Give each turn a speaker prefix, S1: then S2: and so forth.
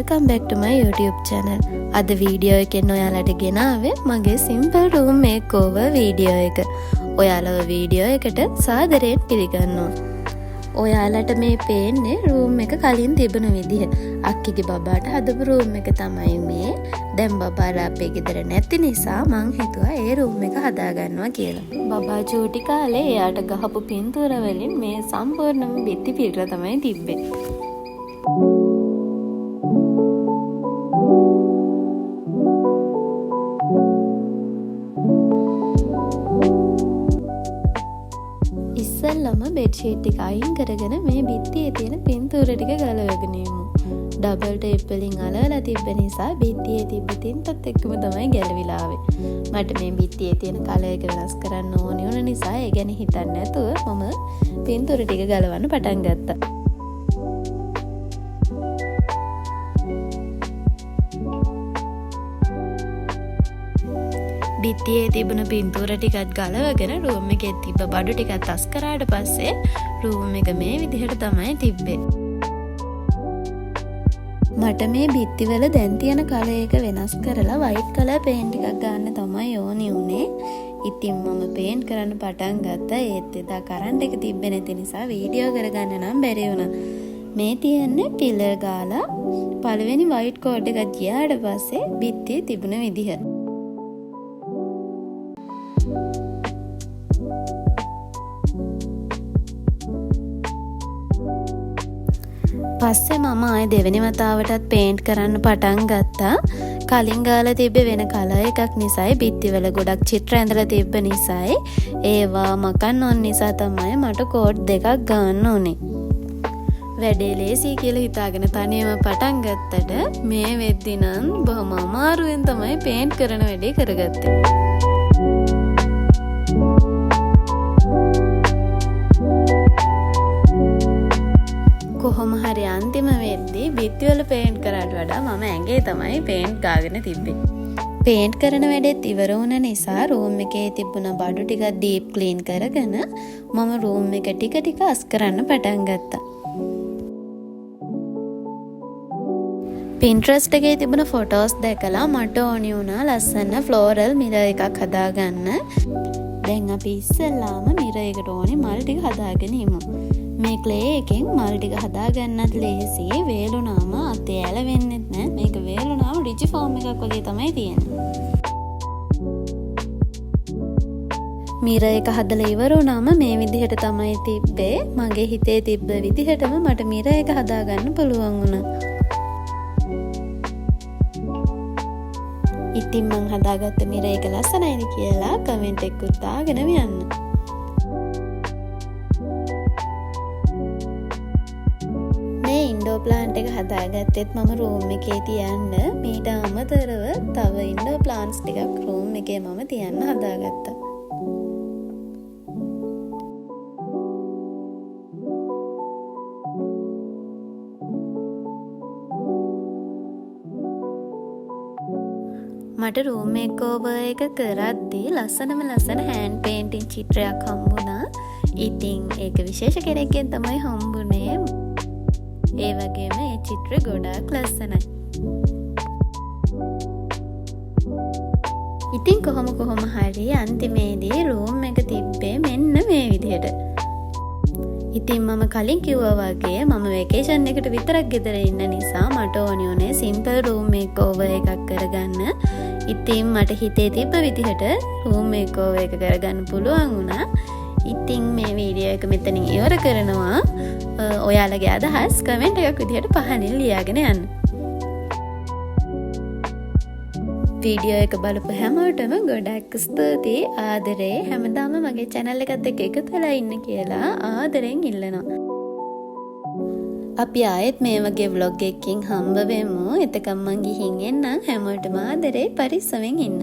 S1: welcome back to my YouTube channel. අද video එකෙන් ඔයාලට ගෙනාවේ මගේ simple room makeover වීඩියෝ එක. ඔයාලව වීඩියෝ එකට සාදරයෙන් පිළිගන්නවා. ඔයාලට මේ පේන්නේ room එක කලින් තිබුණ විදිහ. අක්කිගේ බබාට හදපු room එක තමයි මේ. දැන් බබාලා අපේ ගෙදර නැති නිසා මං හිතුවා ඒ room එක හදා ගන්නවා කියලා. බබා චූටි කාලේ එයාට ගහපු පින්තූර වලින් මේ සම්පූර්ණම බිත්ති පිටර තමයි තිබ්බේ. ඉස්සෙල්ලම බෙඩ්ෂීට් ටික අයින් කරගෙන මේ බිත්තියේ තියෙන පින්තූර ටික ගලවගෙන යමු. ඩබල් ටේප් වලින් අලවලා තිබ්බ නිසා බිත්තියේ තිබ්බ තින්තත් එක්කම තමයි ගැලවිලා ආවේ. මට මේ බිත්තියේ තියෙන කලර් එක වෙනස් කරන්න ඕනේ වුණ නිසා ඒ ගැන හිතන්නේ නැතුව මම පින්තූර ටික ගලවන්න පටන් ගත්තා. බිත්තියේ තිබුණ පින්තූර ටිකත් ගලවගෙන රූම් එකේ තිබ්බ බඩු ටිකත් අස් කරාට පස්සේ රූම් එක මේ විදිහට තමයි තිබ්බේ. මට මේ බිත්තිවල දැන් තියෙන කලර් එක වෙනස් කරලා වයිට් කලර් පේන්ට් එකක් ගන්න තමයි ඕනි උනේ. ඉතින් මම පේන්ට් කරන්න පටන් ගත්තා. ඒත් එදා කරන්ට් එක තිබ්බේ නැති නිසා වීඩියෝ කරගන්න නම් බැරි වුණා. මේ තියන්නේ පිලර් ගාලා පළවෙනි වයිට් කෝඩ් එක ගියාට පස්සේ බිත්තියේ තිබුණ විදිහ. පස්සේ මම ආයේ දෙවෙනි වතාවටත් පේන්ට් කරන්න පටන් ගත්තා. කලින් ගාලා තිබ්බේ වෙන කලර් එකක් නිසායි බිත්තිවල ගොඩක් චිත්‍ර ඇඳලා තිබ්බ නිසායි ඒවා මකන්න ඕන නිසා තමයි මට කෝඩ් දෙකක් ගන්න ඕනේ. වැඩේ ලේසි කියලා හිතාගෙන තනියම පටන් ගත්තට මේ වෙද්දි නම් බොහොම අමාරුවෙන් තමයි පේන්ට් කරන වැඩේ කරගත්තේ. කොහොම හරි අන්තිම වෙද්දී බිත්තිවල පේන්ට් කරාට වඩා මම ඇඟේ තමයි පේන්ට් ගාගෙන තිබ්බේ. පේන්ට් කරන වැඩෙත් ඉවර වුණ නිසා රූම් එකේ තිබුණ බඩු ටික ඩීප් ක්ලීන් කරගෙන මම රූම් එක ටික ටික අස් කරන්න පටන් ගත්තා. Pinterest එකේ තිබුණ ෆොටෝස් දැකලා මට ඕනි වුණා ලස්සන ෆ්ලෝරල් මිරර් එකක් හදාගන්න. දැන් අපි ඉස්සෙල්ලාම මිරර් එකට ඕනි මල් ටික හදාගෙන ඉමු. මේ ක්ලේ එකෙන් මල් ටික හදාගන්නත් ලේසි. වේලුනාම අතේ ඇලවෙන්නෙත් නෑ. මේක වේලුනාම රිජි ෆෝම් එකක් වගේ තමයි තියෙන්නේ. මිරර් එක හදලා ඉවර වුණාම මේ විදිහට තමයි තිබ්බේ. මගේ හිතේ තිබ්බ විදිහටම මට මිරර් එක හදාගන්න පුළුවන් වුණා. ඉතින් මං හදාගත්ත මිරර් එක ලස්සනයිද කියලා කමෙන්ට් එකකුත් දාගෙන යන්න. මේ ඉන්ඩෝ ප්ලාන්ට් එක හදාගත්තෙත් මම රූම් එකේ තියන්න. මීට අමතරව තව ඉන්ඩෝ ප්ලාන්ට්ස් ටිකක් රූම් එකේ මම තියන්න හදාගත්තා. මට රූම් මේකෝවර් එක කරද්දී ලස්සනම ලස්සන හෑන්ඩ් පේන්ටින් චිත්‍රයක් හම්බුණා. ඉතින් ඒක විශේෂ කෙනෙක්ගෙන් තමයි හම්බුනේ. ඒ වගේම ඒ චිත්‍ර ගොඩාක් ලස්සනයි. ඉතින් කොහොම හරි අන්තිමේදී රූම් එක තිබ්බේ මෙන්න මේ විදිහට. ඉතින් මම කලින් කිව්වා වගේ මම වෙකේෂන් එකට විතරක් ගෙදර ඉන්න නිසා මට ඕනි උනේ සිම්පල් රූම් මේකෝවර් එකක් කරගන්න. ඉතින් මට හිතේ තිබ්බ විදිහට රූම් මේකෝවර් එක කරගන්න පුළුවන් වුණා. ඉතින් මේ වීඩියෝ එක මෙතනින් ඉවර කරනවා. ඔයාලගේ අදහස් කමෙන්ට් එකක් විදිහට පහලින් ලියාගෙන යන්න. වීඩියෝ එක බලපු හැමෝටම ගොඩක් ස්තුතියි. ආදරේ හැමදාම මගේ channel එකත් එක්ක එකතු වෙලා ඉන්න කියලා ආදරෙන් ඉල්ලනවා. අපි ආයෙත් මේ වගේ vlog එකකින් හම්බ වෙමු. එතකම් මං ගිහින් එන්නම්. හැමෝටම ආදරේ පරිස්සමෙන් ඉන්න.